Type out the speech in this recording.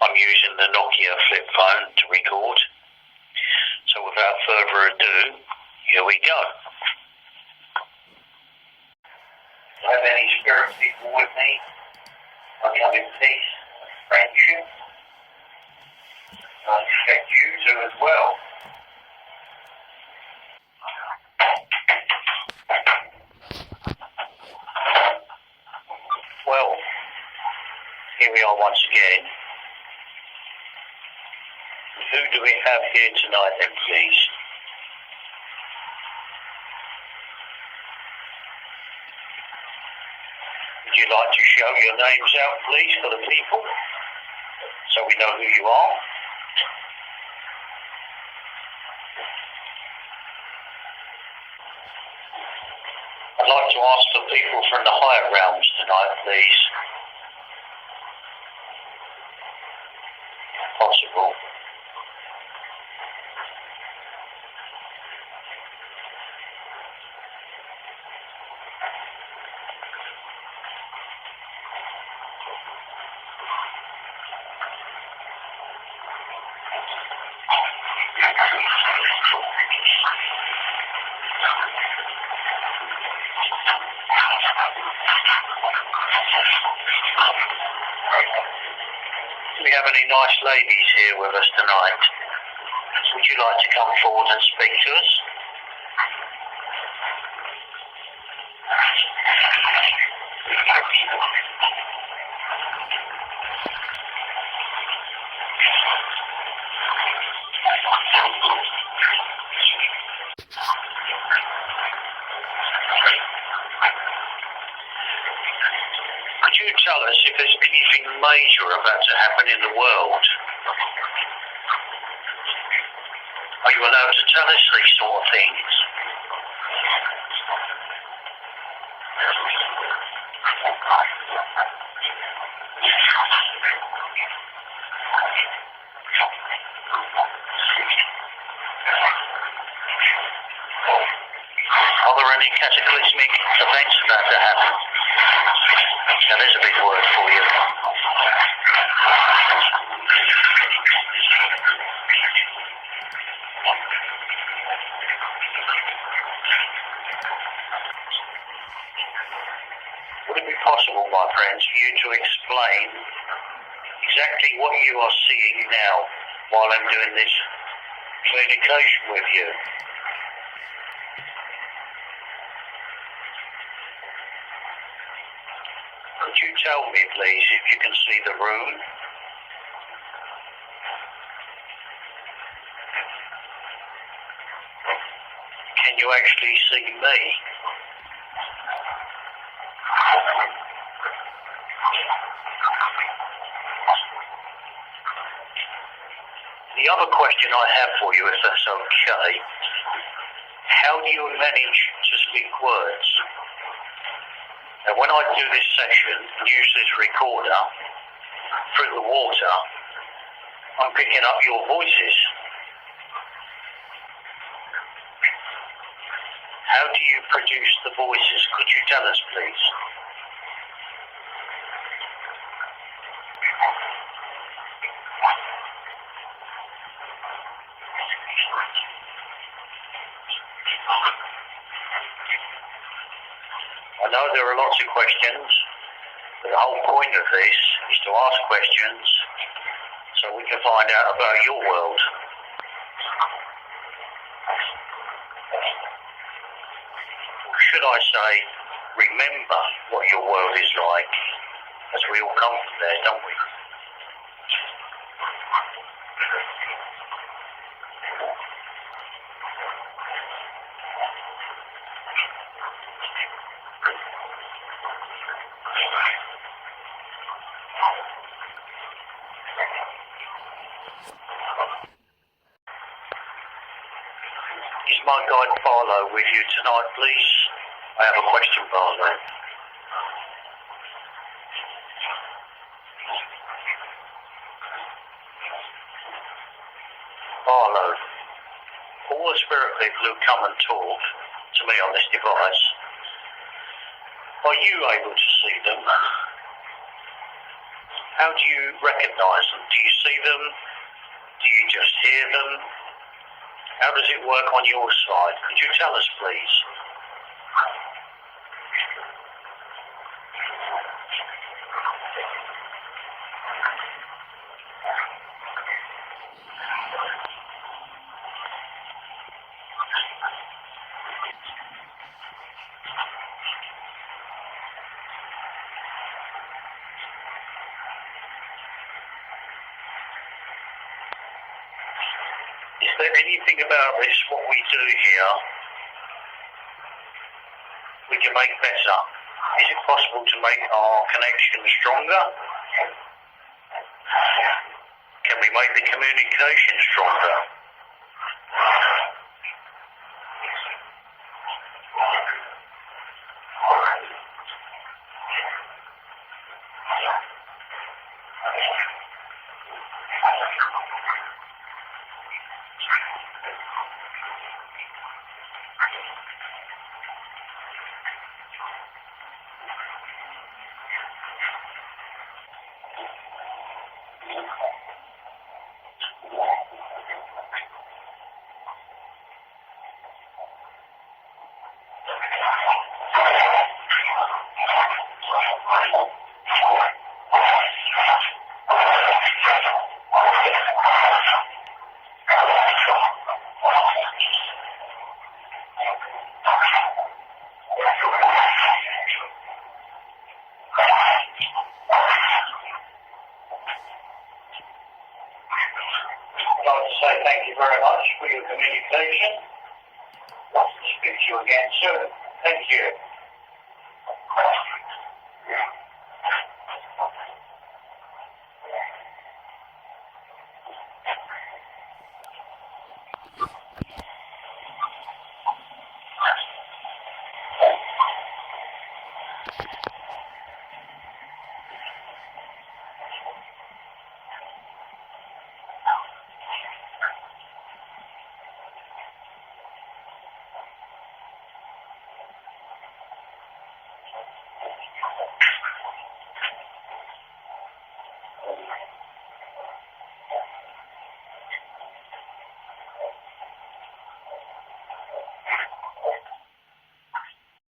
I'm using the Nokia flip phone to record. So without further ado, here we go. Do I have any spirit people with me? I come in peace, friendship. I expect you to as well. Well, here we are once again. Who do we have here tonight then, please? Would you like to shout your names out, please, for the people, so we know who you are? I'd like to ask the people from the higher realms tonight, please. If possible. Do we have any nice ladies here with us tonight? Would you like to come forward and speak to us? Could you tell us if there's anything major about to happen in the world? Are you allowed to tell us these sort of things? Are there any cataclysmic events about to happen? Now there's a big word for you. Would it be possible, my friends, for you to explain exactly what you are seeing now while I'm doing this communication with you? Could you tell me, please, if you can see the room? Can you actually see me? The other question I have for you, if that's okay, how do you manage to speak words? Now, when I do this session and use this recorder through the water, I'm picking up your voices. How do you produce the voices? Could you tell us, please? I know there are lots of questions, but the whole point of this is to ask questions so we can find out about your world. Or should I say, remember what your world is like, as we all come from there, don't we? Is my guide Barlow with you tonight, please? I have a question, Barlow. Barlow, all the spirit people who come and talk to me on this device, are you able to see them? How do you recognise them? Do you see them? Do you just hear them? How does it work on your side? Could you tell us, please? Is there anything about this, what we do here, we can make better? Is it possible to make our connection stronger? Can we make the communication stronger? I'd like to say thank you very much for your communication. Speak to you again soon. Thank you.